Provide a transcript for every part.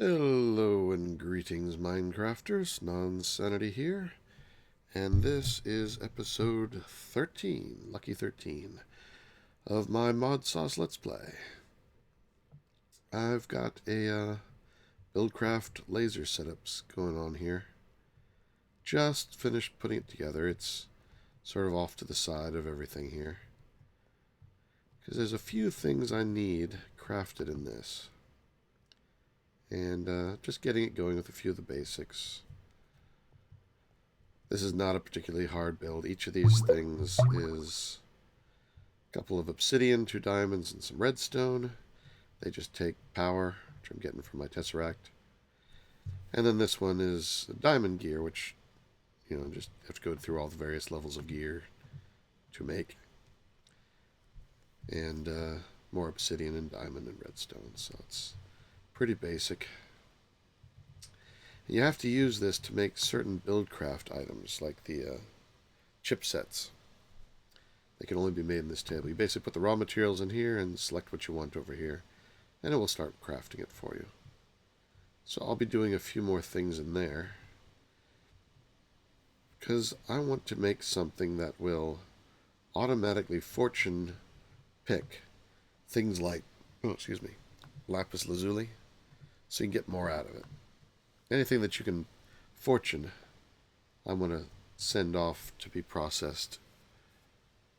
Hello and greetings, Minecrafters. Nonsanity here, and this is episode 13, lucky 13, of my Modsauce Let's Play. I've got a BuildCraft laser setups going on here. Just finished putting it together. It's sort of off to the side of everything here, because there's a few things I need crafted in this. And just getting it going with a few of the basics. This is not a particularly hard build. Each of these things is a couple of obsidian, 2 diamonds, and some redstone. They just take power, which I'm getting from my tesseract. And then this one is diamond gear, which, you know, just have to go through all the various levels of gear to make. And more obsidian and diamond and redstone, so it's pretty basic. You have to use this to make certain BuildCraft items, like the chipsets. They can only be made in this table. You basically put the raw materials in here and select what you want over here, and it will start crafting it for you. So I'll be doing a few more things in there, because I want to make something that will automatically fortune pick things like, lapis lazuli, so you can get more out of it. Anything that you can fortune, I'm going to send off to be processed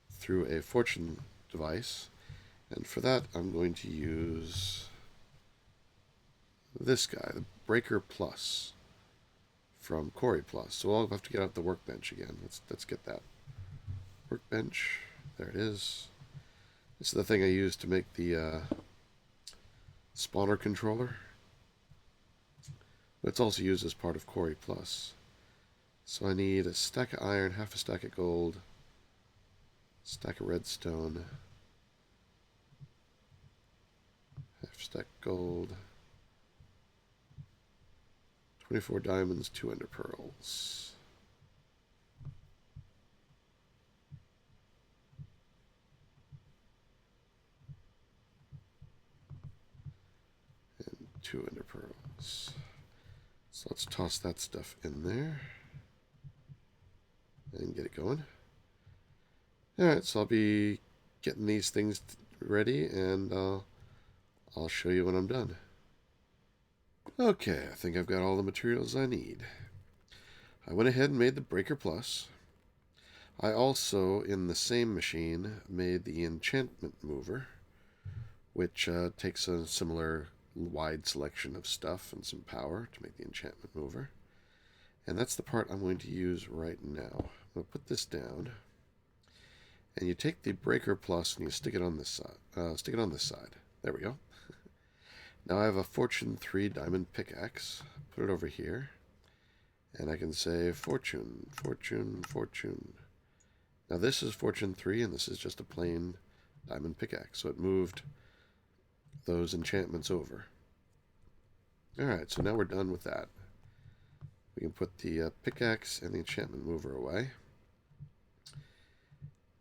through a fortune device. And for that, I'm going to use this guy, the Breaker Plus from Quarry Plus. So I'll have to get out the workbench again. Let's get that. Workbench. There it is. This is the thing I use to make the spawner controller. But it's also used as part of Quarry Plus. So I need a stack of iron, half a stack of gold, stack of redstone, half stack gold, 24 diamonds, 2 ender pearls. And 2 ender pearls. So let's toss that stuff in there and get it going. Alright, so I'll be getting these things ready, and I'll show you when I'm done. Okay, I think I've got all the materials I need. I went ahead and made the Breaker Plus. I also, in the same machine, made the enchantment mover, which takes a similar wide selection of stuff and some power to make the enchantment mover. And that's the part I'm going to use right now. I'm going to put this down, and you take the Breaker Plus and you stick it on this side. Stick it on this side. There we go. Now I have a Fortune 3 diamond pickaxe. Put it over here, and I can say Fortune, Fortune, Fortune. Now this is Fortune 3, and this is just a plain diamond pickaxe, so it moved those enchantments over. Alright, so now we're done with that. We can put the pickaxe and the enchantment mover away.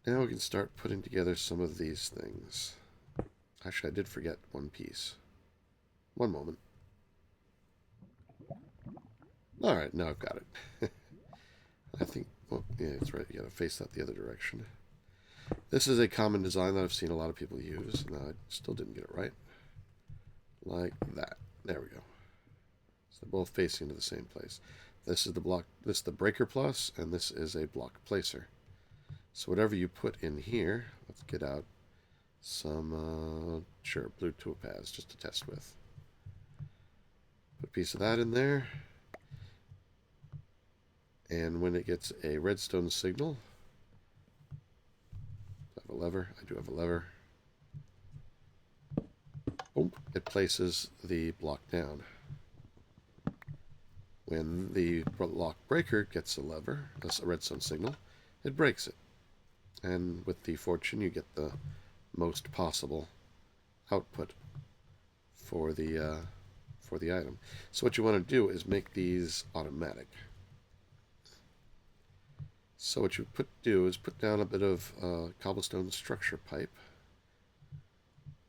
Now we can start putting together some of these things. Actually, I did forget one piece. One moment. Alright, now I've got it. I think, well, yeah, that's right. You gotta face that the other direction. This is a common design that I've seen a lot of people use, and I still didn't get it right. Like that. There we go. So they're both facing to the same place. This is the block. This is the Breaker Plus, and this is a block placer. So whatever you put in here, let's get out some, sure, blue topaz just to test with. Put a piece of that in there, and when it gets a redstone signal, I have a lever. I do have a lever. Boom, it places the block down. When the block breaker gets a lever, a redstone signal, it breaks it. And with the fortune, you get the most possible output for the item. So what you want to do is make these automatic. So what you do is put down a bit of cobblestone structure pipe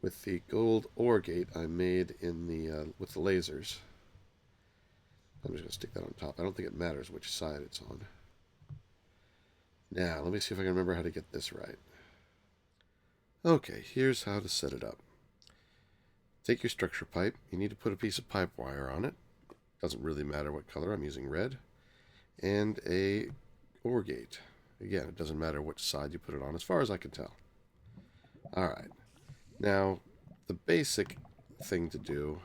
with the gold ore gate I made in the with the lasers. I'm just going to stick that on top. I don't think it matters which side it's on. Now, let me see if I can remember how to get this right. Okay, here's how to set it up. Take your structure pipe. You need to put a piece of pipe wire on it. Doesn't really matter what color. I'm using red. And a OR gate. Again, it doesn't matter which side you put it on, as far as I can tell. Alright. Now, the basic thing to do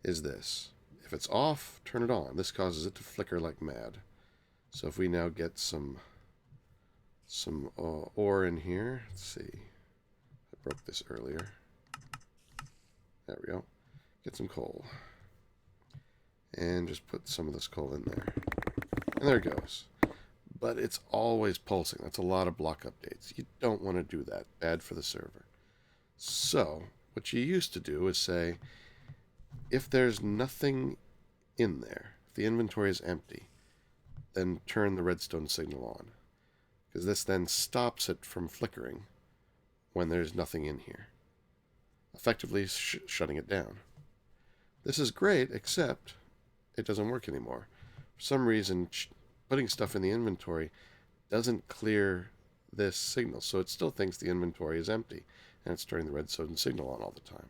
is this. If it's off, turn it on. This causes it to flicker like mad. So if we now get some ore in here, let's see. I broke this earlier. There we go. Get some coal. And just put some of this coal in there. And there it goes. But it's always pulsing. That's a lot of block updates. You don't want to do that. Bad for the server. So, what you used to do is say, if there's nothing in there, if the inventory is empty, then turn the redstone signal on. Because this then stops it from flickering when there's nothing in here. Effectively shutting it down. This is great, except it doesn't work anymore. For some reason, putting stuff in the inventory doesn't clear this signal, so it still thinks the inventory is empty, and it's turning the redstone signal on all the time.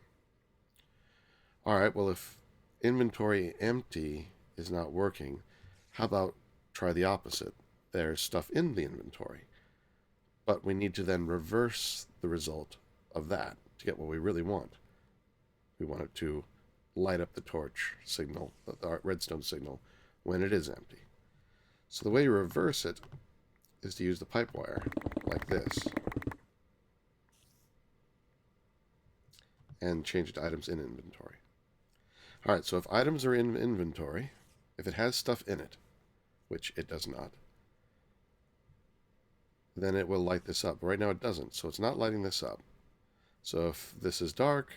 Alright, well, if inventory empty is not working, how about try the opposite? There's stuff in the inventory, but we need to then reverse the result of that to get what we really want. We want it to light up the torch signal, the redstone signal, when it is empty. So the way you reverse it is to use the pipe wire like this and change it to items in inventory. Alright, so if items are in inventory, if it has stuff in it, which it does not, then it will light this up. Right now it doesn't, so it's not lighting this up. So if this is dark,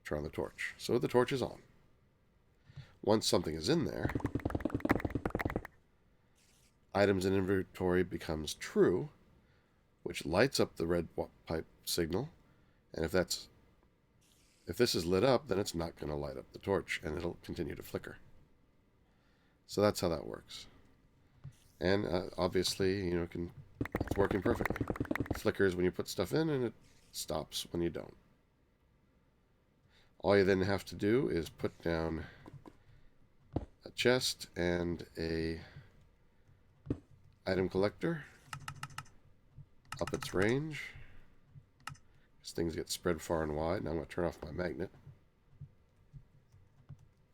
turn on the torch. So the torch is on. Once something is in there, items in inventory becomes true, which lights up the red pipe signal. And if this is lit up, then it's not going to light up the torch, and it'll continue to flicker. So that's how that works. And obviously, it's working perfectly. It flickers when you put stuff in, and it stops when you don't. All you then have to do is put down a chest and a item collector, up its range, as things get spread far and wide. Now I'm going to turn off my magnet.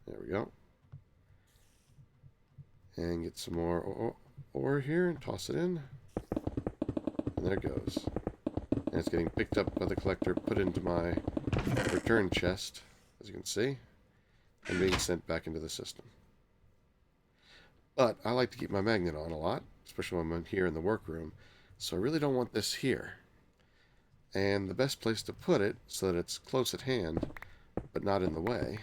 There we go. And get some more ore here and toss it in. And there it goes. And it's getting picked up by the collector, put into my return chest, as you can see, and being sent back into the system. But I like to keep my magnet on a lot, especially when I'm here in the workroom, so I really don't want this here. And the best place to put it, so that it's close at hand, but not in the way,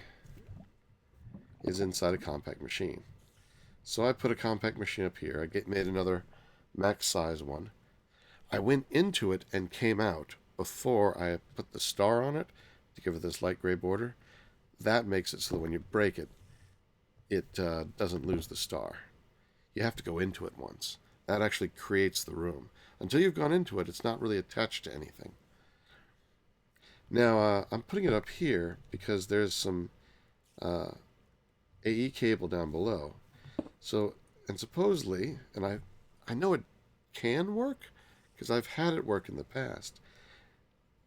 is inside a compact machine. So I put a compact machine up here. I made another max size one. I went into it and came out before I put the star on it to give it this light gray border. That makes it so that when you break it, it doesn't lose the star. You have to go into it once. That actually creates the room. Until you've gone into it, it's not really attached to anything. Now, I'm putting it up here because there's some AE cable down below. So, and supposedly, and I know it can work, because I've had it work in the past,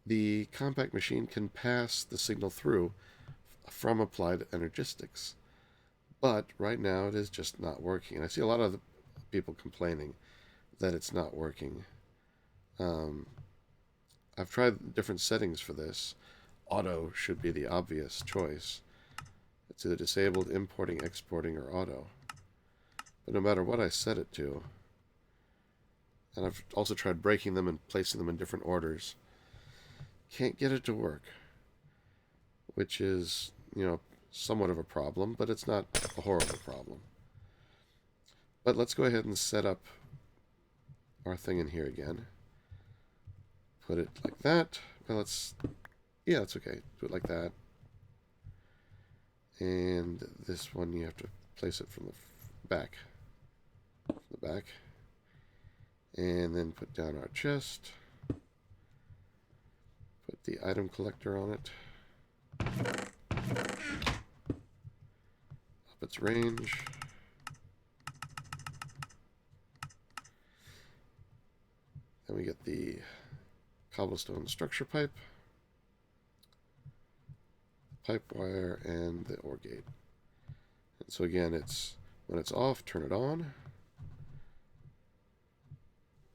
the compact machine can pass the signal through from Applied Energistics. But right now it is just not working. And I see a lot of people complaining that it's not working. I've tried different settings for this. Auto should be the obvious choice. It's either disabled, importing, exporting, or auto. But no matter what I set it to, and I've also tried breaking them and placing them in different orders, can't get it to work. Which is, somewhat of a problem, but it's not a horrible problem. But let's go ahead and set up our thing in here again. Put it like that. Well, that's okay. Do it like that. And this one you have to place it from the back. And then put down our chest. Put the item collector on it. Up its range. Then we get the cobblestone structure pipe, pipe wire, and the ore gate. And so again, it's when it's off, turn it on.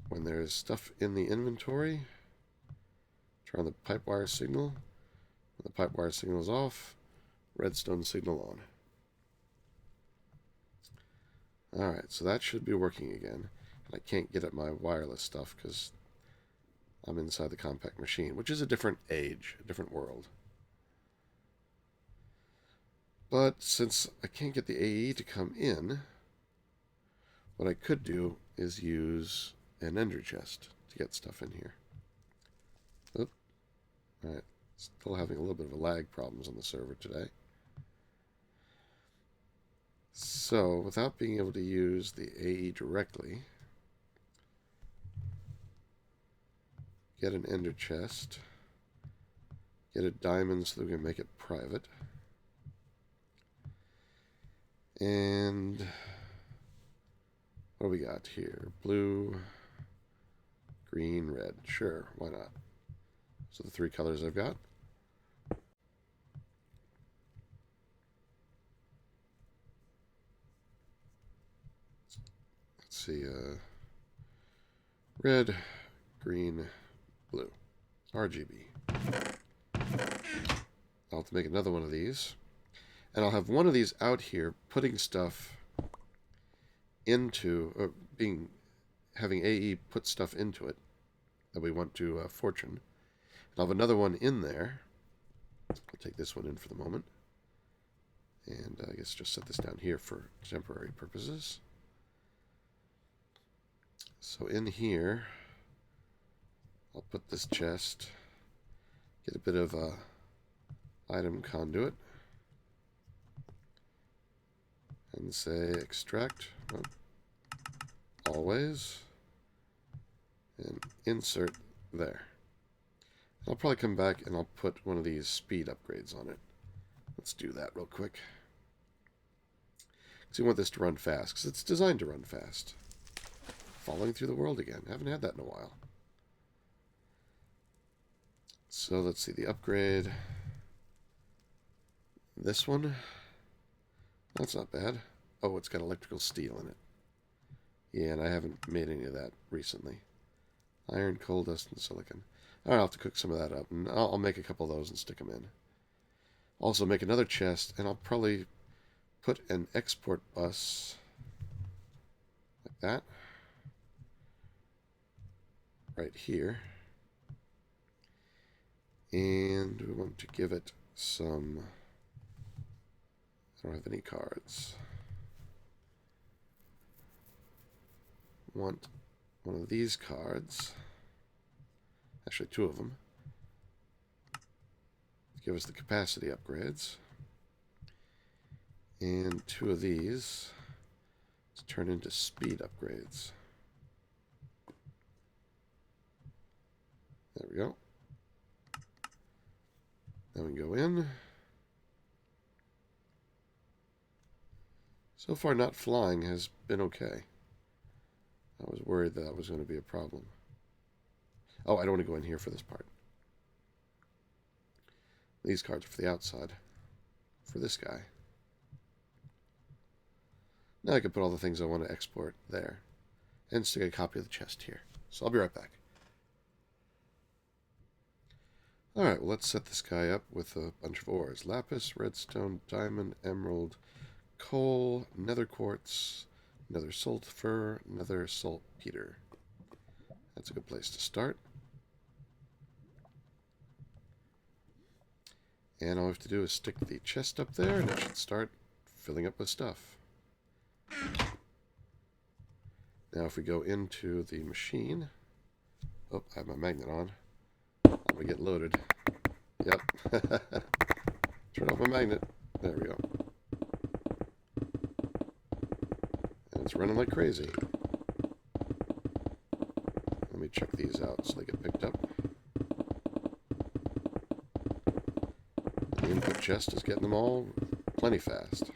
When there's stuff in the inventory, turn on the pipe wire signal. When the pipe wire signal is off, redstone signal on. Alright, so that should be working again. I can't get at my wireless stuff because I'm inside the compact machine, which is a different age, a different world. But since I can't get the AE to come in, what I could do is use an ender chest to get stuff in here. Oop. Alright, still having a little bit of a lag problems on the server today. So, without being able to use the AE directly, get an ender chest, get a diamond so that we can make it private, and what do we got here? Blue, green, red. Sure, why not? So the three colors I've got. Let's see, red, green, blue. RGB. I'll have to make another one of these. And I'll have one of these out here putting stuff into, or having AE put stuff into it that we want to fortune. And I'll have another one in there. I'll take this one in for the moment. And I guess just set this down here for temporary purposes. So in here, I'll put this chest, get a bit of a item conduit, and say extract, always, and insert there. I'll probably come back and I'll put one of these speed upgrades on it. Let's do that real quick. Because we want this to run fast, because it's designed to run fast. Falling through the world again. I haven't had that in a while. So let's see the upgrade. This one. That's not bad. Oh, it's got electrical steel in it. Yeah, and I haven't made any of that recently. Iron, coal dust, and silicon. I'll have to cook some of that up, and I'll make a couple of those and stick them in. Also make another chest, and I'll probably put an export bus like that. Right here. And we want to give it some... I don't have any cards. Want one of these cards. Actually, two of them. Give us the capacity upgrades. And two of these to turn into speed upgrades. There we go. Then we go in. So far, not flying has been okay. I was worried that was going to be a problem. Oh, I don't want to go in here for this part. These cards are for the outside. For this guy. Now I can put all the things I want to export there. And stick a copy of the chest here. So I'll be right back. Alright, well, let's set this guy up with a bunch of ores. Lapis, redstone, diamond, emerald, coal, nether quartz, nether sulfur, nether saltpeter. That's a good place to start. And all we have to do is stick the chest up there, and it should start filling up with stuff. Now if we go into the machine... Oh, I have my magnet on. I'm going to get loaded. Yep. Turn off my magnet. There we go. running like crazy. Let me check these out so they get picked up. The input chest is getting them all plenty fast.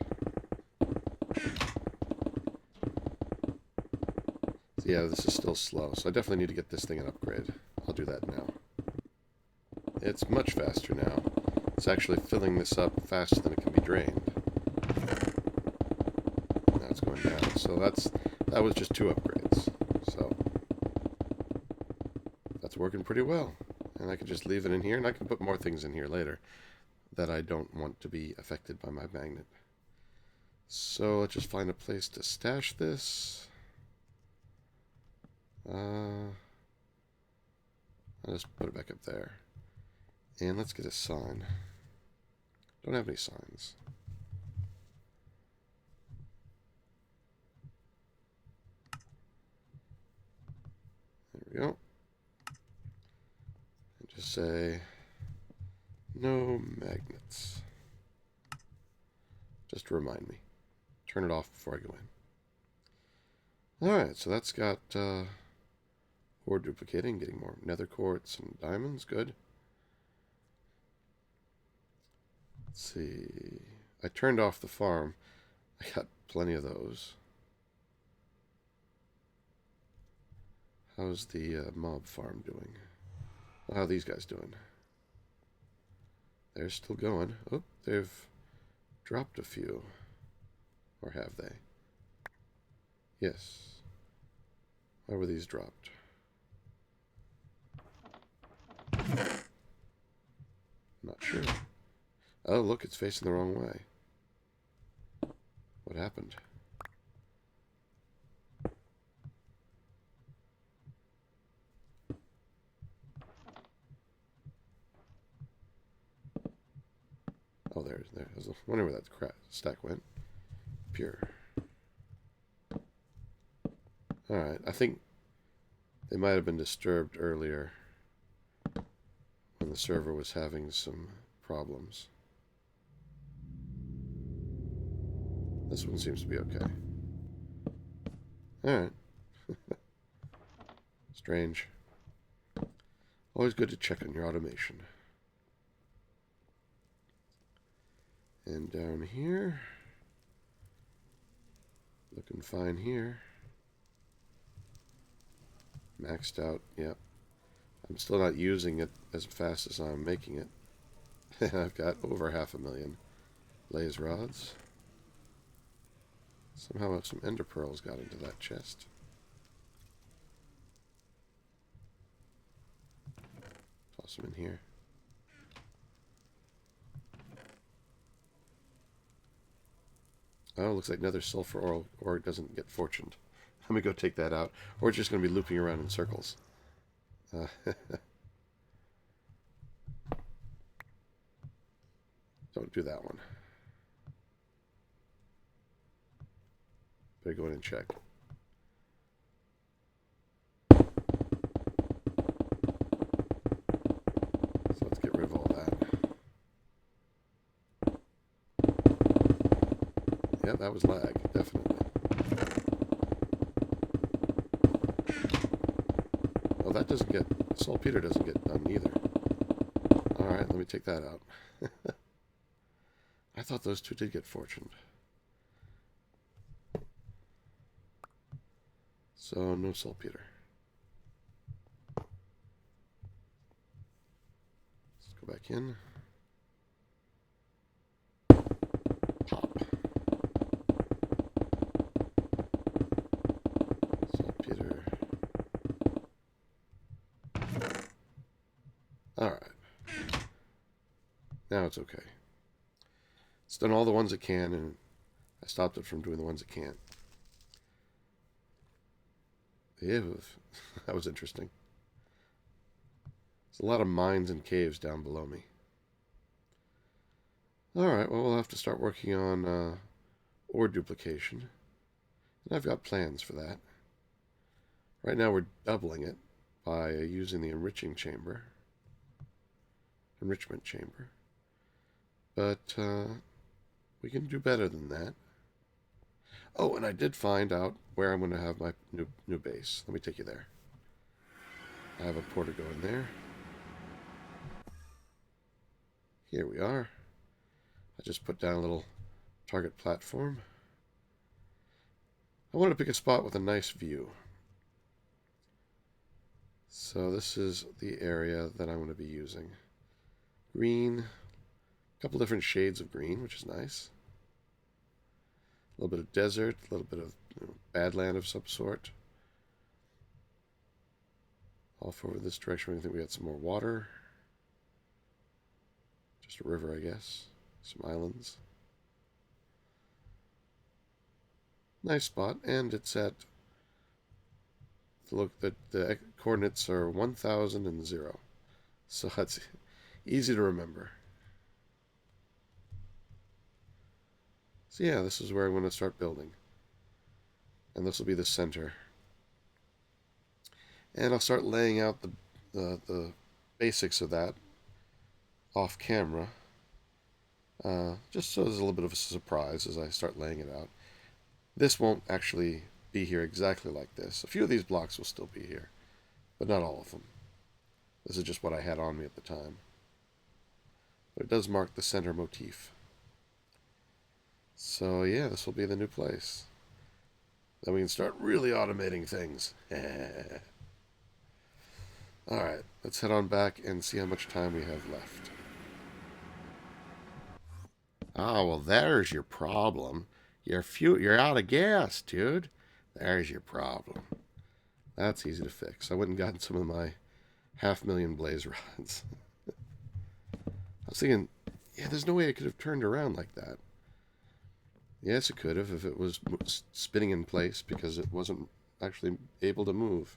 So yeah, this is still slow, so I definitely need to get this thing an upgrade. I'll do that now. It's much faster now. It's actually filling this up faster than it can be drained. Now it's going down. So that was just 2 upgrades. So that's working pretty well. And I can just leave it in here, and I can put more things in here later that I don't want to be affected by my magnet. So let's just find a place to stash this. I'll just put it back up there. And let's get a sign. Don't have any signs. There we go. And just say, no magnets. Just to remind me. Turn it off before I go in. Alright, so that's got ore duplicating, getting more nether quartz and diamonds. Good. Let's see. I turned off the farm. I got plenty of those. How's the mob farm doing? How are these guys doing? They're still going. Oh, they've dropped a few. Or have they? Yes. Why were these dropped? Not sure. Oh, look, it's facing the wrong way. What happened? Oh, there. I was wondering where that stack went. Pure. Alright, I think they might have been disturbed earlier when the server was having some problems. This one seems to be okay. Alright. Strange. Always good to check on your automation. And down here. Looking fine here. Maxed out, yep. I'm still not using it as fast as I'm making it. I've got over 500,000 laser rods. Somehow some ender pearls got into that chest. Toss them in here. Oh, looks like another sulfur ore doesn't get fortuned. Let me go take that out. Or it's just going to be looping around in circles. Don't do that one. Better go in and check. So let's get rid of all that. Yeah, that was lag, definitely. Oh, that doesn't get... saltpeter doesn't get done either. Alright, let me take that out. I thought those two did get fortuned. So, no saltpeter. Let's go back in. Pop. Saltpeter. Alright. Now it's okay. It's done all the ones it can, and I stopped it from doing the ones it can't. Ew, that was interesting. There's a lot of mines and caves down below me. Alright, well, we'll have to start working on ore duplication. And I've got plans for that. Right now we're doubling it by using the enrichment chamber. But we can do better than that. Oh, and I did find out where I'm going to have my new base. Let me take you there. I have a porter going there. Here we are. I just put down a little target platform. I wanted to pick a spot with a nice view. So this is the area that I'm going to be using. Green, a couple different shades of green, which is nice. A little bit of desert, a little bit of badland of some sort. Off over this direction, I think we got some more water. Just a river, I guess. Some islands. Nice spot, and it's at, look, the coordinates are 1,000 and 0. So that's easy to remember. So yeah, this is where I'm going to start building. And this will be the center. And I'll start laying out the basics of that off camera. Just so there's a little bit of a surprise as I start laying it out. This won't actually be here exactly like this. A few of these blocks will still be here, but not all of them. This is just what I had on me at the time. But it does mark the center motif. So yeah, this will be the new place. Then we can start really automating things. Alright, let's head on back and see how much time we have left. Oh, well, there's your problem. You're out of gas, dude. There's your problem. That's easy to fix. I went and got some of my 500,000 blaze rods. I was thinking, yeah, there's no way it could have turned around like that. Yes, it could have if it was spinning in place because it wasn't actually able to move.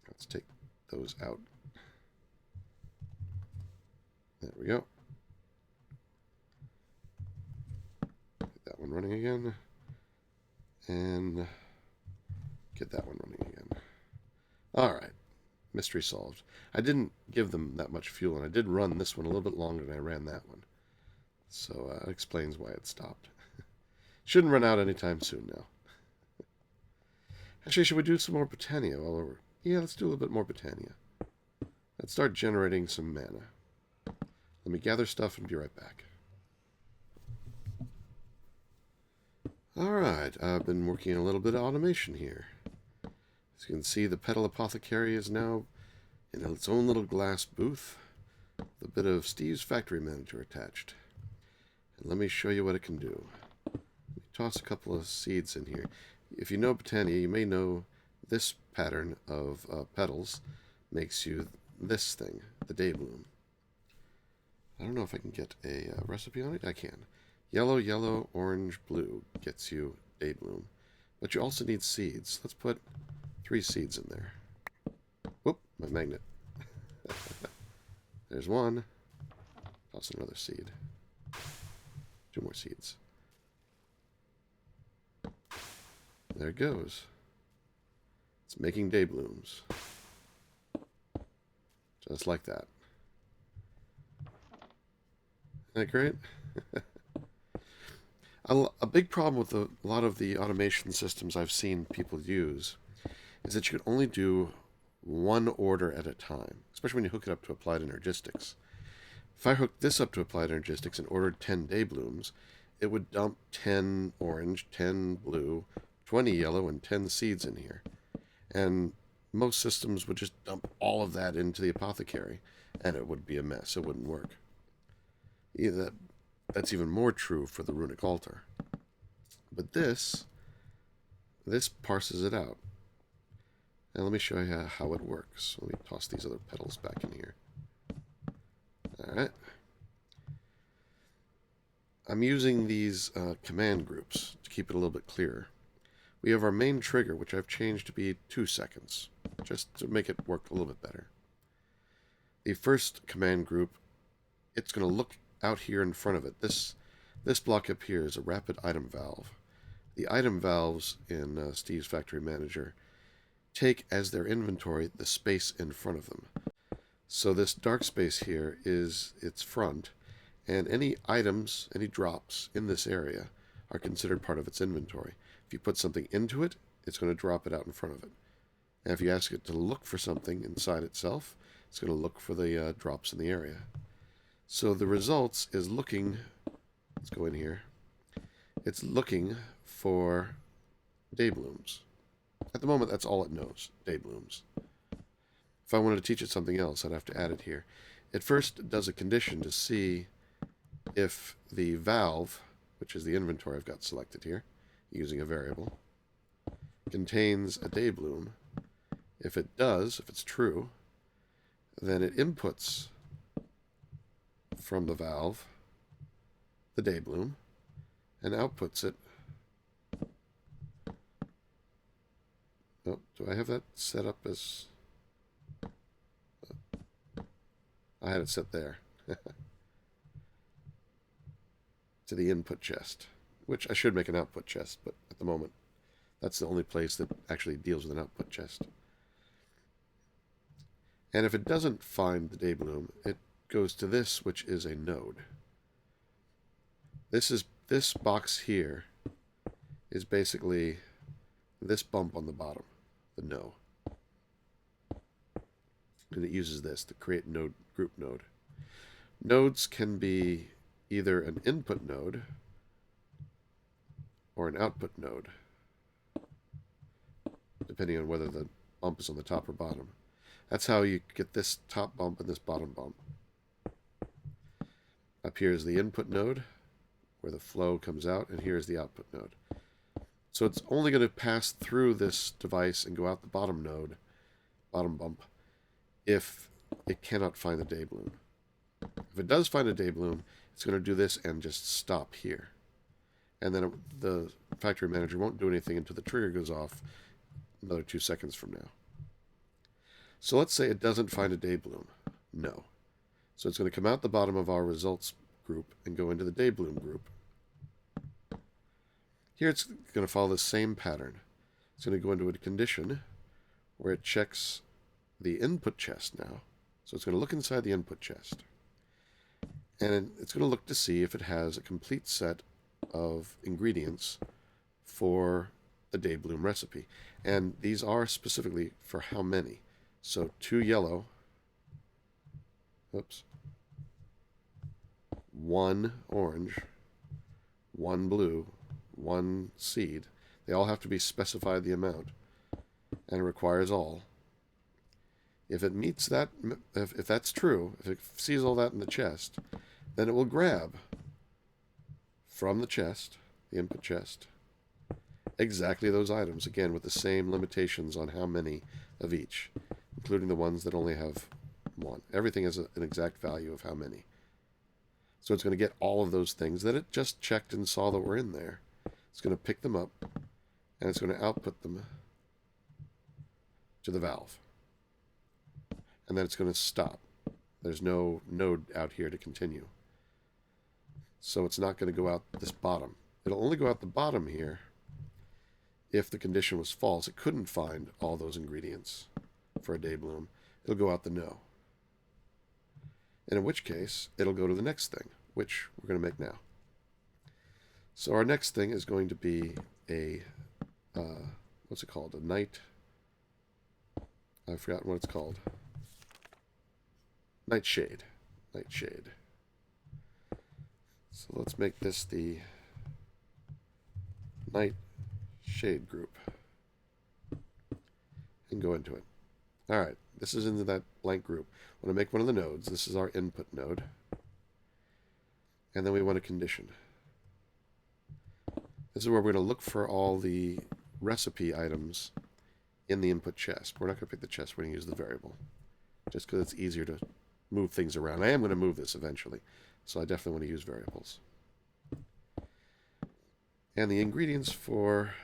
Let's take those out. There we go. Get that one running again. And get that one running again. Alright. Mystery solved. I didn't give them that much fuel, and I did run this one a little bit longer than I ran that one. So that explains why it stopped. Shouldn't run out anytime soon now. Actually, should we do some more Botania while we're... Yeah, let's do a little bit more Botania. Let's start generating some mana. Let me gather stuff and be right back. Alright, I've been working a little bit of automation here. As you can see, the Petal Apothecary is now in its own little glass booth with a bit of Steve's Factory Manager attached. And let me show you what it can do. Let me toss a couple of seeds in here. If you know Botania, you may know this pattern of petals makes you this thing, the Daybloom. I don't know if I can get a recipe on it. I can. Yellow, yellow, orange, blue gets you Daybloom. But you also need seeds. Let's put 3 seeds in there. Whoop, my magnet. There's one. Toss another seed. 2 more seeds. There it goes. It's making Dayblooms. Just like that. Isn't that great? A big problem with a lot of the automation systems I've seen people use is that you can only do one order at a time, especially when you hook it up to Applied Energistics. If I hooked this up to Applied Energistics and ordered 10 Dayblooms, it would dump 10 orange, 10 blue, 20 yellow, and 10 seeds in here. And most systems would just dump all of that into the apothecary, and it would be a mess. It wouldn't work. That's even more true for the Runic Altar. But this parses it out. And let me show you how it works. Let me toss these other petals back in here. Alright. I'm using these command groups to keep it a little bit clearer. We have our main trigger, which I've changed to be 2 seconds, just to make it work a little bit better. The first command group, it's going to look out here in front of it. This block up here is a rapid item valve. The item valves in Steve's Factory Manager take as their inventory the space in front of them. So this dark space here is its front, And any items, any drops in this area are considered part of its inventory. If you put something into it, it's going to drop it out in front of it. And if you ask it to look for something inside itself, it's going to look for the drops in the area. So the results is looking, let's go in here, it's looking for day blooms. At the moment, that's all it knows, day blooms. If I wanted to teach it something else, I'd have to add it here. It first does a condition to see if the valve, which is the inventory I've got selected here, using a variable, contains a day bloom. If it does, if it's true, then it inputs from the valve the day bloom and outputs it. Oh, do I have that set up as... I had it set there. To the input chest, which I should make an output chest, but at the moment, that's the only place that actually deals with an output chest. And if it doesn't find the day bloom, it goes to this, which is a node. This box here is basically this bump on the bottom, the no. And it uses this to create node group node. Nodes can be either an input node or an output node, depending on whether the bump is on the top or bottom. That's how you get this top bump and this bottom bump. Up here is the input node, where the flow comes out, and here is the output node. So it's only going to pass through this device and go out the bottom node, bottom bump, if it cannot find the day bloom. If it does find a day bloom, it's going to do this and just stop here. And then the factory manager won't do anything until the trigger goes off another 2 seconds from now. So let's say it doesn't find a day bloom. No. So it's going to come out the bottom of our results group and go into the day bloom group. Here it's going to follow the same pattern. It's going to go into a condition where it checks the input chest now. So it's going to look inside the input chest. And it's going to look to see if it has a complete set of ingredients for the day bloom recipe. And these are specifically for how many. So 2 yellow, 1 orange, 1 blue, 1 seed. They all have to be specified the amount, and it requires all. If it meets that, if that's true, if it sees all that in the chest, then it will grab from the chest, the input chest, exactly those items, again with the same limitations on how many of each, including the ones that only have 1. Everything has an exact value of how many. So it's going to get all of those things that it just checked and saw that were in there. It's going to pick them up, and it's going to output them to the valve. And then it's going to stop. There's no node out here to continue. So it's not going to go out this bottom. It'll only go out the bottom here if the condition was false. It couldn't find all those ingredients for a day bloom. It'll go out the no. And in which case, it'll go to the next thing, which we're going to make now. So our next thing is going to be a, what's it called? A night, I've forgotten what it's called. Nightshade. Nightshade. So let's make this the Nightshade group and go into it. All right, this is into that blank group. I want to make one of the nodes. This is our input node. And then we want a condition. This is where we're going to look for all the recipe items in the input chest. We're not going to pick the chest. We're going to use the variable, just because it's easier to move things around. I am going to move this eventually, so I definitely want to use variables. And the ingredients for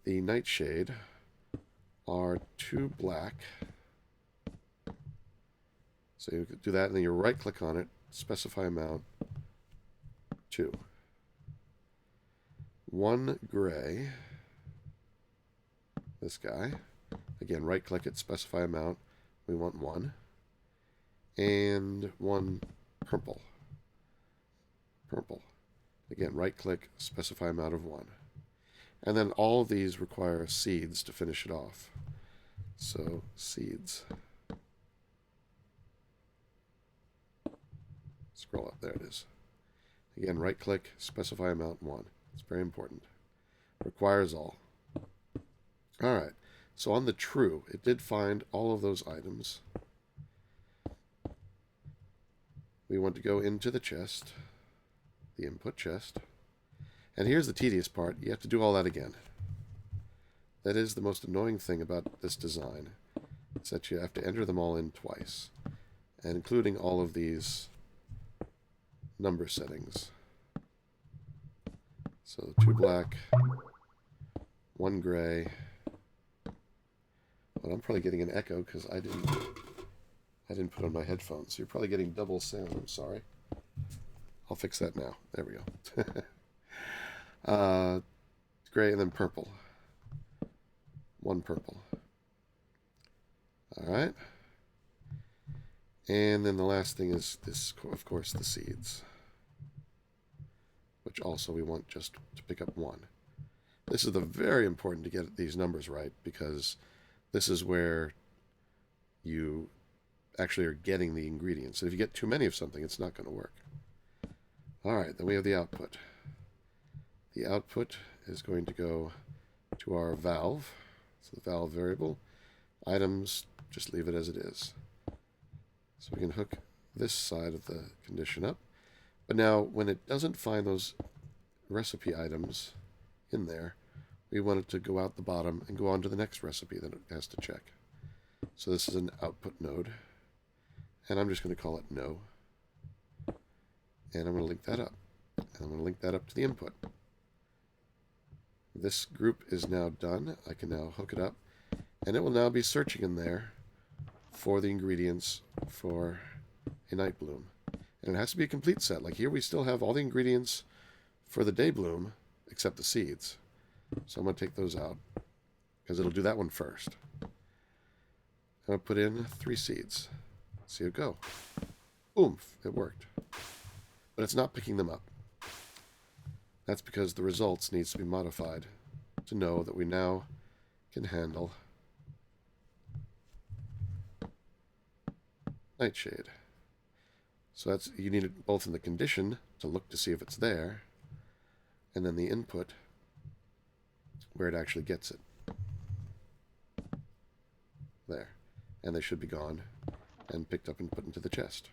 the Nightshade are 2 black. So you do that, and then you right-click on it, specify amount, 2. 1 gray, this guy. Again, right-click it, specify amount, we want 1. and one purple. Purple. Again, right-click, specify amount of 1. And then all of these require seeds to finish it off. So, seeds. Scroll up, there it is. Again, right-click, specify amount 1. It's very important. Requires all. Alright, so on the true, it did find all of those items. We want to go into the chest, the input chest. And here's the tedious part. You have to do all that again. That is the most annoying thing about this design. It's that you have to enter them all in twice. And including all of these number settings. So 2 black, 1 gray. But I'm probably getting an echo because I didn't put on my headphones. So you're probably getting double sound. I'm sorry. I'll fix that now. There we go. Gray and then purple. 1 purple. Alright. And then the last thing is this, of course, the seeds. Which also we want just to pick up 1. This is very important to get these numbers right, because this is where you actually are getting the ingredients. And if you get too many of something, it's not going to work. Alright, then we have the output. The output is going to go to our valve. So the valve variable. Items, just leave it as it is. So we can hook this side of the condition up. But now, when it doesn't find those recipe items in there, we want it to go out the bottom and go on to the next recipe that it has to check. So this is an output node. And I'm just going to call it no. And I'm going to link that up. And I'm going to link that up to the input. This group is now done. I can now hook it up. And it will now be searching in there for the ingredients for a night bloom. And it has to be a complete set. Like here we still have all the ingredients for the day bloom, except the seeds. So I'm going to take those out, because it'll do that one first. I'm going to put in 3 seeds. See it go. Oomph, it worked. But it's not picking them up. That's because the results needs to be modified to know that we now can handle Nightshade. So that's, you need it both in the condition to look to see if it's there, and then the input where it actually gets it. There. And they should be gone and picked up and put into the chest.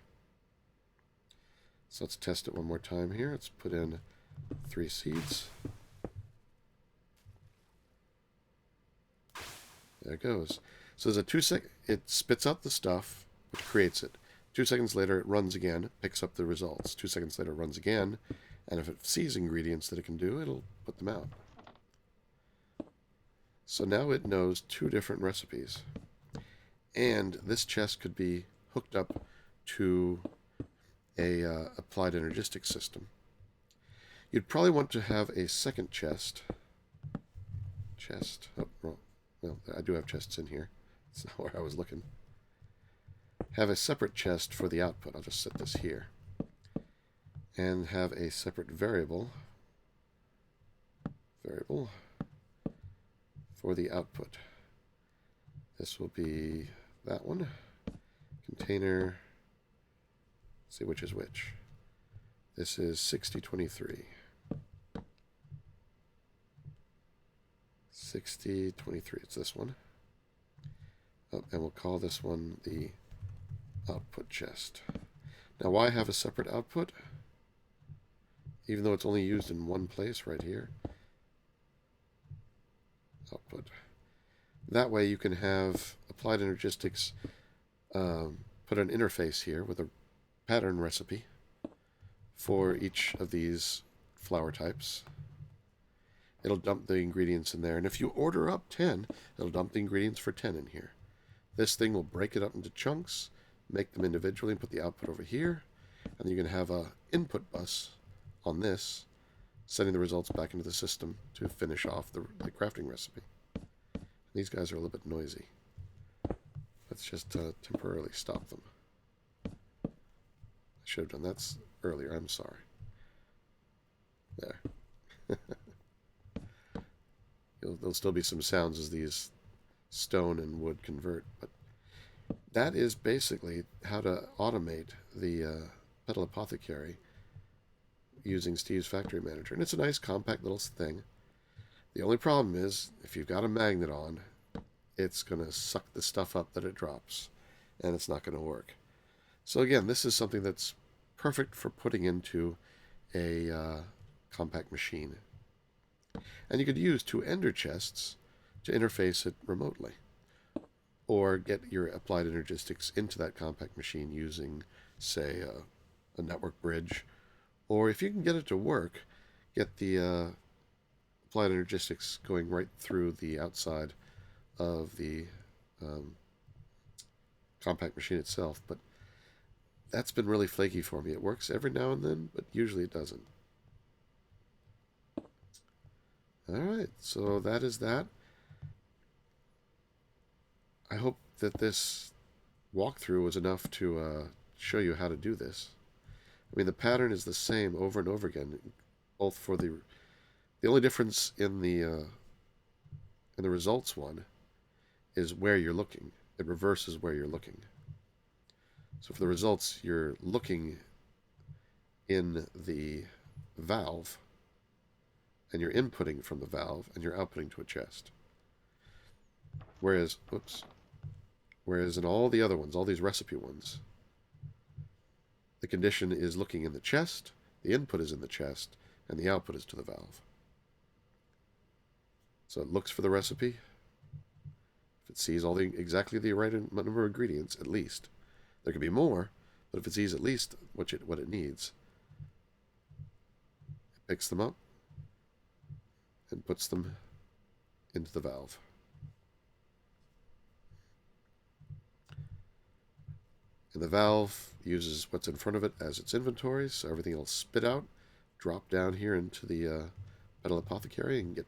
So let's test it one more time here. Let's put in 3 seeds. There it goes. So there's a 2-second, it spits out the stuff, which creates it. 2 seconds later, it runs again, picks up the results. 2 seconds later, it runs again, and if it sees ingredients that it can do, it'll put them out. So now it knows 2 different recipes. And this chest could be hooked up to a Applied Energistics system. You'd probably want to have a second chest. Oh, wrong. Well, I do have chests in here. That's not where I was looking. Have a separate chest for the output. I'll just set this here. And have a separate variable for the output. This will be that one. Container. Let's see which is which. This is 6023. 6023. It's this one. Oh, and we'll call this one the output chest. Now, why have a separate output? Even though it's only used in one place right here. Output. That way you can have Applied Energistics put an interface here with a pattern recipe for each of these flower types. It'll dump the ingredients in there. And if you order up 10, it'll dump the ingredients for 10 in here. This thing will break it up into chunks, make them individually, and put the output over here. And then you're going to have an input bus on this, sending the results back into the system to finish off the crafting recipe. These guys are a little bit noisy. Let's just temporarily stop them. should have done that earlier. I'm sorry. There. There'll still be some sounds as these stone and wood convert, but that is basically how to automate the Petal Apothecary using Steve's Factory Manager. And it's a nice, compact little thing. The only problem is, if you've got a magnet on, it's going to suck the stuff up that it drops, and it's not going to work. So again, this is something that's perfect for putting into a compact machine. And you could use 2 ender chests to interface it remotely, or get your Applied Energistics into that compact machine using, say, a network bridge. Or if you can get it to work, get the Applied Energistics going right through the outside of the compact machine itself. But that's been really flaky for me. It works every now and then, but usually it doesn't. Alright, so that is that. I hope that this walkthrough was enough to show you how to do this. I mean, the pattern is the same over and over again, both for the only difference in the results one is where you're looking. It reverses where you're looking. So for the results, you're looking in the valve, and you're inputting from the valve, and you're outputting to a chest. Whereas in all the other ones, all these recipe ones, the condition is looking in the chest, the input is in the chest, and the output is to the valve. So it looks for the recipe. If it sees exactly the right number of ingredients, at least. There could be more, but if it sees at least what it needs, it picks them up and puts them into the valve. And the valve uses what's in front of it as its inventory, so everything will spit out, drop down here into the Petal Apothecary, and get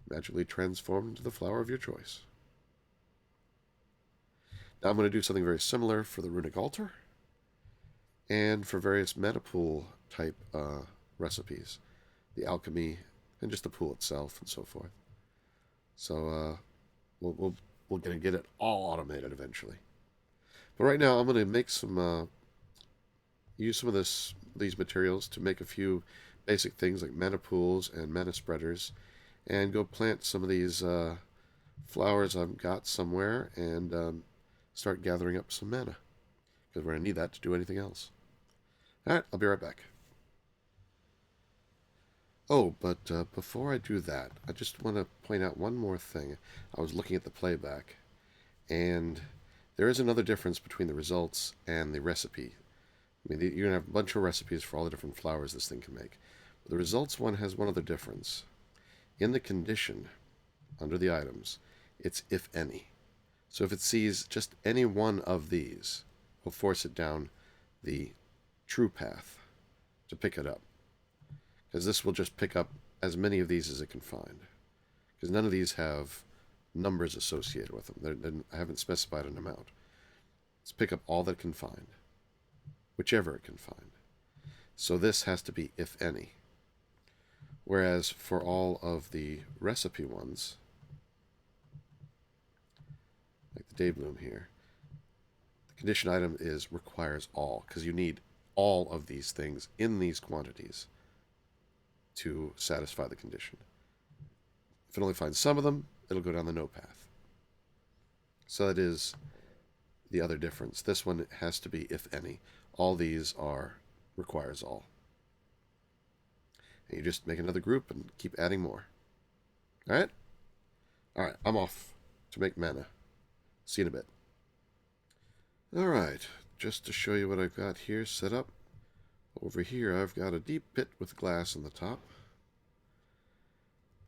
magically transformed into the flower of your choice. Now I'm going to do something very similar for the Runic Altar, and for various mana pool type recipes, the alchemy, and just the pool itself, and so forth. So we'll get it all automated eventually. But right now I'm going to make some use some of these materials to make a few basic things like mana pools and mana spreaders, and go plant some of these flowers I've got somewhere, and start gathering up some mana, because we're going to need that to do anything else. Alright, I'll be right back. Oh, but before I do that, I just want to point out one more thing. I was looking at the playback, and there is another difference between the results and the recipe. I mean, you're going to have a bunch of recipes for all the different flowers this thing can make. But the results one has one other difference. In the condition, under the items, it's if any. So if it sees just any one of these, we'll force it down the true path to pick it up. Because this will just pick up as many of these as it can find. Because none of these have numbers associated with them. I haven't specified an amount. Let's pick up all that it can find. Whichever it can find. So this has to be if any. Whereas for all of the recipe ones, like the day bloom here, the condition item is requires all, because you need all of these things in these quantities to satisfy the condition. If it only finds some of them, it'll go down the no path. So that is the other difference. This one has to be if any. All these requires all. And you just make another group and keep adding more. Alright? Alright, I'm off to make mana. See you in a bit. Alright, just to show you what I've got here set up. Over here I've got a deep pit with glass on the top,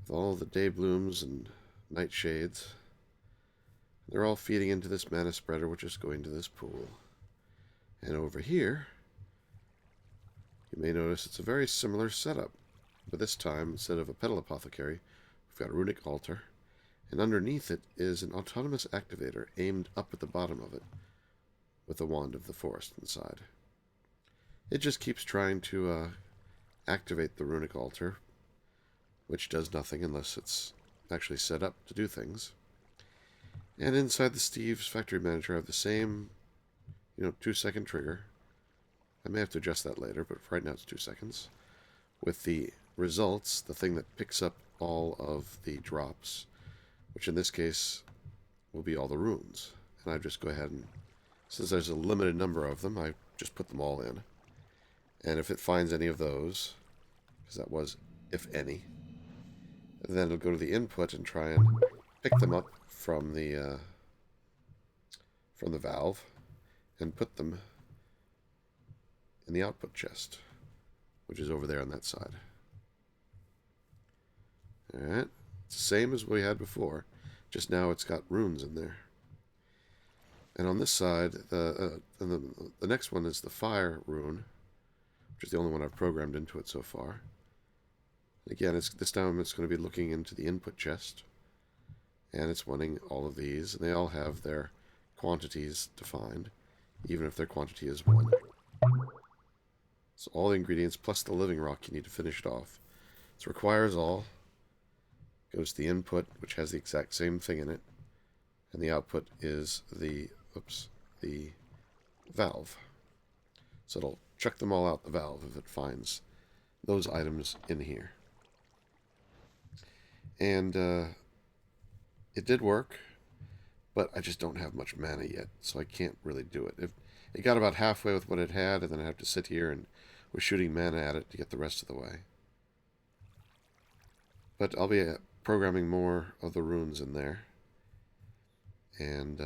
with all the day blooms and nightshades. They're all feeding into this mana spreader, which is going to this pool. And over here, you may notice it's a very similar setup. But this time, instead of a Petal Apothecary, we've got a Runic Altar. And underneath it is an autonomous activator aimed up at the bottom of it, with a wand of the forest inside. it just keeps trying to activate the Runic Altar, which does nothing unless it's actually set up to do things. And inside the Steve's Factory Manager, I have the same, 2-second trigger. I may have to adjust that later, but right now it's 2 seconds. With the results, the thing that picks up all of the drops, which in this case will be all the runes. And I just go ahead and, since there's a limited number of them, I just put them all in. And if it finds any of those, because that was if any, then it'll go to the input and try and pick them up from the valve and put them in the output chest, which is over there on that side. Alright, it's the same as we had before, just now it's got runes in there. And on this side, the next one is the fire rune, which is the only one I've programmed into it so far. Again, this time it's going to be looking into the input chest, and it's wanting all of these, and they all have their quantities defined, even if their quantity is 1. So all the ingredients plus the living rock you need to finish it off. So requires all, goes to the input, which has the exact same thing in it, and the output is the valve. So it'll chuck them all out the valve if it finds those items in here. And it did work, but I just don't have much mana yet, so I can't really do it. If it got about halfway with what it had, and then I have to sit here and we're shooting mana at it to get the rest of the way. But I'll be programming more of the runes in there. And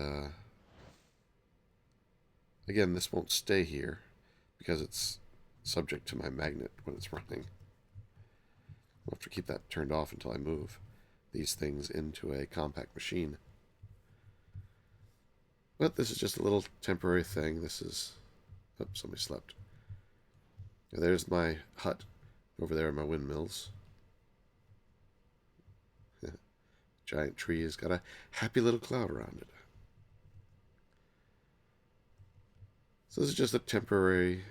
again, this won't stay here because it's subject to my magnet when it's running. I'll have to keep that turned off until I move these things into a compact machine. But this is just a little temporary thing. This is... Oh, somebody slept. There's my hut over there in my windmills. Giant tree has got a happy little cloud around it. So this is just a temporary,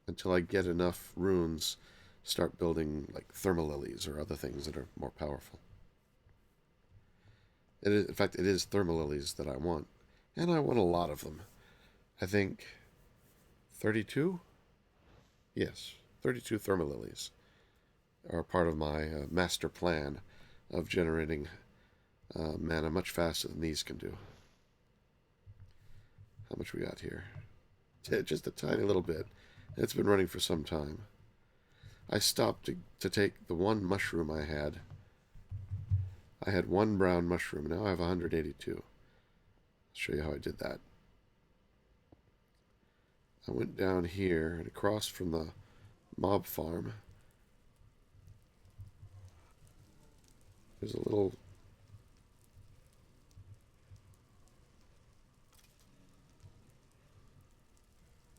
until I get enough runes, start building like thermalilies or other things that are more powerful. In fact, it is thermalilies that I want. And I want a lot of them. I think 32? Yes, 32 thermalilies are part of my master plan of generating mana much faster than these can do. How much we got here? Just a tiny little bit. It's been running for some time. I stopped to take the one mushroom I had. I had one brown mushroom. Now I have 182. I'll show you how I did that. I went down here and across from the mob farm. There's a little...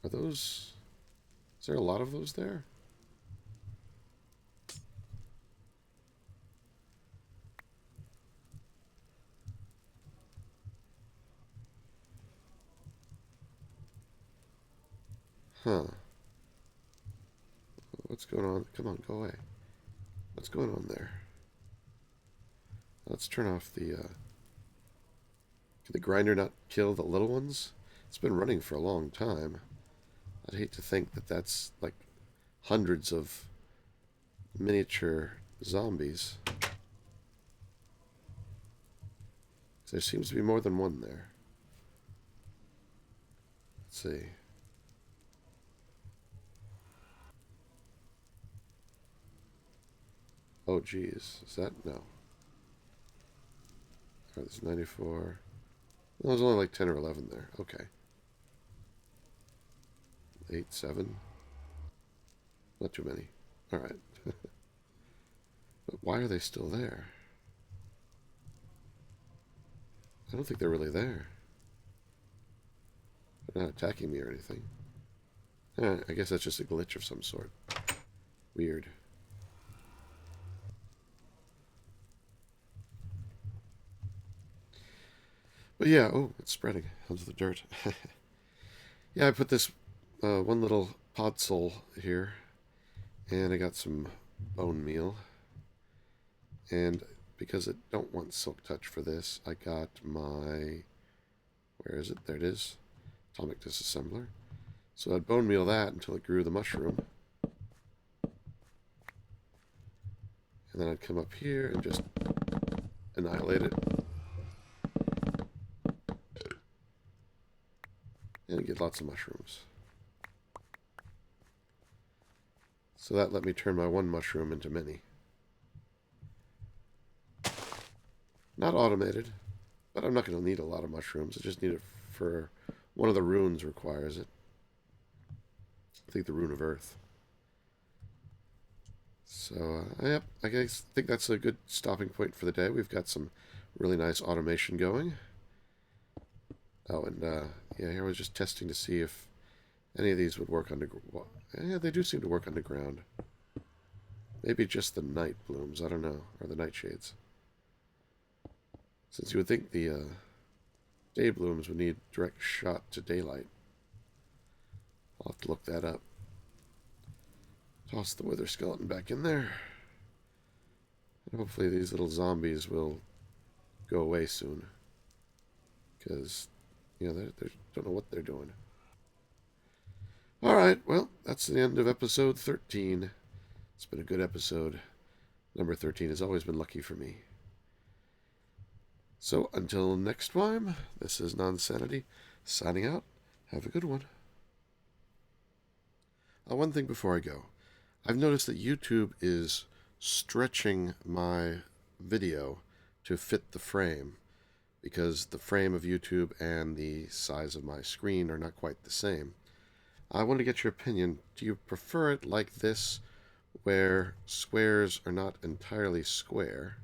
Are those... Is there a lot of those there? Huh. What's going on? Come on, go away. What's going on there? Let's turn off the... Can the grinder not kill the little ones? It's been running for a long time. I'd hate to think that that's like hundreds of miniature zombies. There seems to be more than one there. Let's see. Oh, geez. Is that? No. Alright, there's 94. Well, there's only like 10 or 11 there. Okay. 8, 7. Not too many. Alright. But why are they still there? I don't think they're really there. They're not attacking me or anything. I guess that's just a glitch of some sort. Weird. But yeah, oh, it's spreading onto the dirt. Yeah, I put this one little podzol here, and I got some bone meal. And because I don't want silk touch for this, I got my, where is it? There it is, atomic disassembler. So I'd bone meal that until it grew the mushroom. And then I'd come up here and just annihilate it. And get lots of mushrooms. So that let me turn my one mushroom into many. Not automated, but I'm not going to need a lot of mushrooms. I just need it for one of the runes requires it. I think the Rune of Earth. So, yep, I think that's a good stopping point for the day. We've got some really nice automation going. Oh, and yeah, here I was just testing to see if any of these would work underground. Yeah, they do seem to work underground. Maybe just the night blooms, I don't know, or the nightshades. Since you would think the day blooms would need direct shot to daylight. I'll have to look that up. Toss the wither skeleton back in there. And hopefully these little zombies will go away soon. Because, you know, they don't know what they're doing. Alright, well, that's the end of episode 13. It's been a good episode. Number 13 has always been lucky for me. So, until next time, this is Nonsanity, signing out. Have a good one. One thing before I go. I've noticed that YouTube is stretching my video to fit the frame, because the frame of YouTube and the size of my screen are not quite the same. I want to get your opinion. Do you prefer it like this, where squares are not entirely square?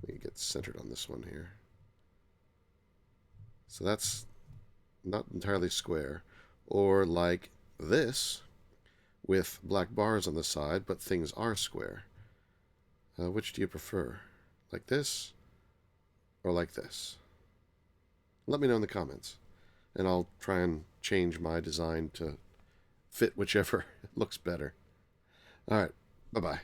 Let me get centered on this one here. So that's not entirely square. Or like this, with black bars on the side, but things are square. Which do you prefer? Like this, or like this? Let me know in the comments, and I'll try and change my design to fit whichever looks better. Alright, bye-bye.